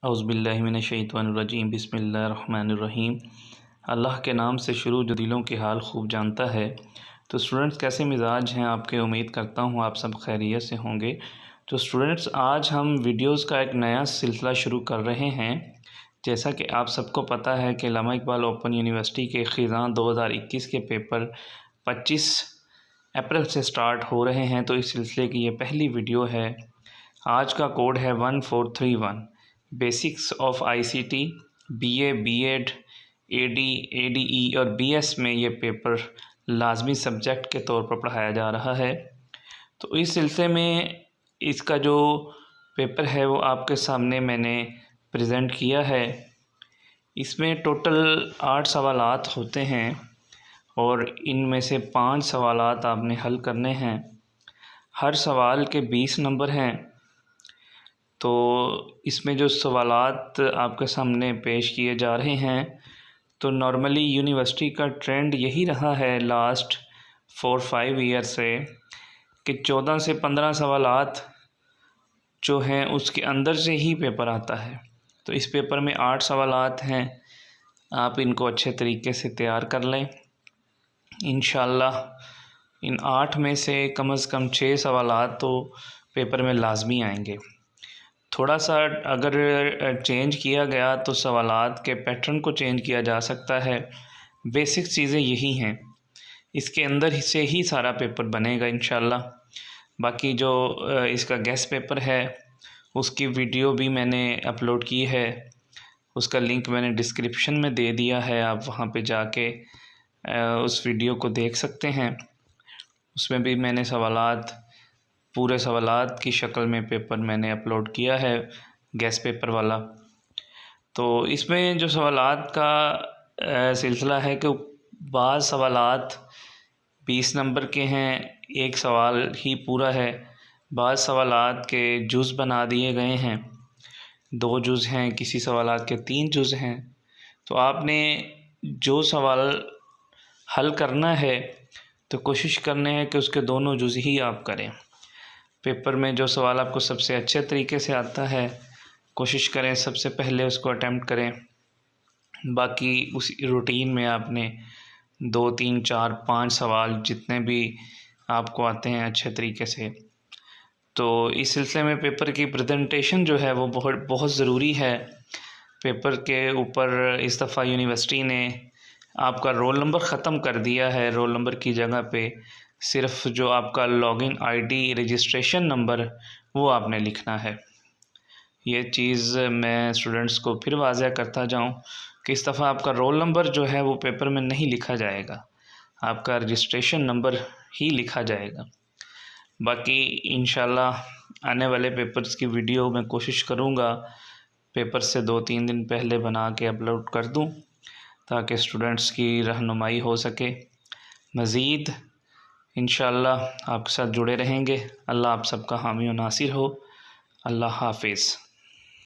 اعوذ باللہ من الشیطان الرجیم، بسم اللہ الرحمن الرحیم۔ اللہ کے نام سے شروع جو دلوں کے حال خوب جانتا ہے۔ تو اسٹوڈنٹس کیسے مزاج ہیں آپ کے؟ امید کرتا ہوں آپ سب خیریت سے ہوں گے۔ تو اسٹوڈنٹس آج ہم ویڈیوز کا ایک نیا سلسلہ شروع کر رہے ہیں۔ جیسا کہ آپ سب کو پتہ ہے کہ علامہ اقبال اوپن یونیورسٹی کے خزاں 2021 کے پیپر 25 اپریل سے سٹارٹ ہو رہے ہیں، تو اس سلسلے کی یہ پہلی ویڈیو ہے۔ آج کا کوڈ ہے 1431۔ Basics of I C T, B A, B Ed, A D, A D E اور بی ایس میں یہ پیپر لازمی سبجیکٹ کے طور پر پڑھایا جا رہا ہے۔ تو اس سلسلے میں اس کا جو پیپر ہے وہ آپ کے سامنے میں نے پریزنٹ کیا ہے۔ اس میں ٹوٹل 8 سوالات ہوتے ہیں اور ان میں سے 5 سوالات آپ نے حل کرنے ہیں۔ ہر سوال کے 20 نمبر ہیں۔ تو اس میں جو سوالات آپ کے سامنے پیش کیے جا رہے ہیں، تو نارملی یونیورسٹی کا ٹرینڈ یہی رہا ہے لاسٹ 4-5 ایئر سے کہ 14 سے 15 سوالات جو ہیں اس کے اندر سے ہی پیپر آتا ہے۔ تو اس پیپر میں 8 سوالات ہیں، آپ ان کو اچھے طریقے سے تیار کر لیں۔ انشاءاللہ ان 8 میں سے کم از کم 6 سوالات تو پیپر میں لازمی آئیں گے۔ تھوڑا سا اگر چینج کیا گیا تو سوالات کے پیٹرن کو چینج کیا جا سکتا ہے۔ بیسک چیزیں یہی ہیں، اس کے اندر سے ہی سارا پیپر بنے گا انشاءاللہ۔ باقی جو اس کا گیس پیپر ہے اس کی ویڈیو بھی میں نے اپلوڈ کی ہے، اس کا لنک میں نے ڈسکرپشن میں دے دیا ہے، آپ وہاں پہ جا کے اس ویڈیو کو دیکھ سکتے ہیں۔ اس میں بھی میں نے پورے سوالات کی شکل میں پیپر میں نے اپلوڈ کیا ہے، گیس پیپر والا۔ تو اس میں جو سوالات کا سلسلہ ہے کہ بعض سوالات 20 نمبر کے ہیں، ایک سوال ہی پورا ہے۔ بعض سوالات کے جز بنا دیے گئے ہیں، 2 جز ہیں، کسی سوالات کے 3 جز ہیں۔ تو آپ نے جو سوال حل کرنا ہے تو کوشش کرنے ہے کہ اس کے دونوں جز ہی آپ کریں۔ پیپر میں جو سوال آپ کو سب سے اچھے طریقے سے آتا ہے کوشش کریں سب سے پہلے اس کو اٹیمپٹ کریں۔ باقی اس روٹین میں آپ نے 2 3 4 5 سوال جتنے بھی آپ کو آتے ہیں اچھے طریقے سے۔ تو اس سلسلے میں پیپر کی پریزنٹیشن جو ہے وہ بہت ضروری ہے۔ پیپر کے اوپر اس دفعہ یونیورسٹی نے آپ کا رول نمبر ختم کر دیا ہے، رول نمبر کی جگہ پہ صرف جو آپ کا log in I D registration number وہ آپ نے لکھنا ہے۔ یہ چیز میں اسٹوڈنٹس کو پھر واضح کرتا جاؤں کہ اس دفعہ آپ کا رول نمبر جو ہے وہ پیپر میں نہیں لکھا جائے گا، آپ کا رجسٹریشن نمبر ہی لکھا جائے گا۔ باقی انشاءاللہ آنے والے پیپرز کی ویڈیو میں کوشش کروں گا پیپر سے 2-3 دن پہلے بنا کے اپلوڈ کر دوں تاکہ اسٹوڈنٹس کی رہنمائی ہو سکے۔ مزید انشاءاللہ آپ کے ساتھ جڑے رہیں گے۔ اللہ آپ سب کا حامی و ناصر ہو۔ اللہ حافظ۔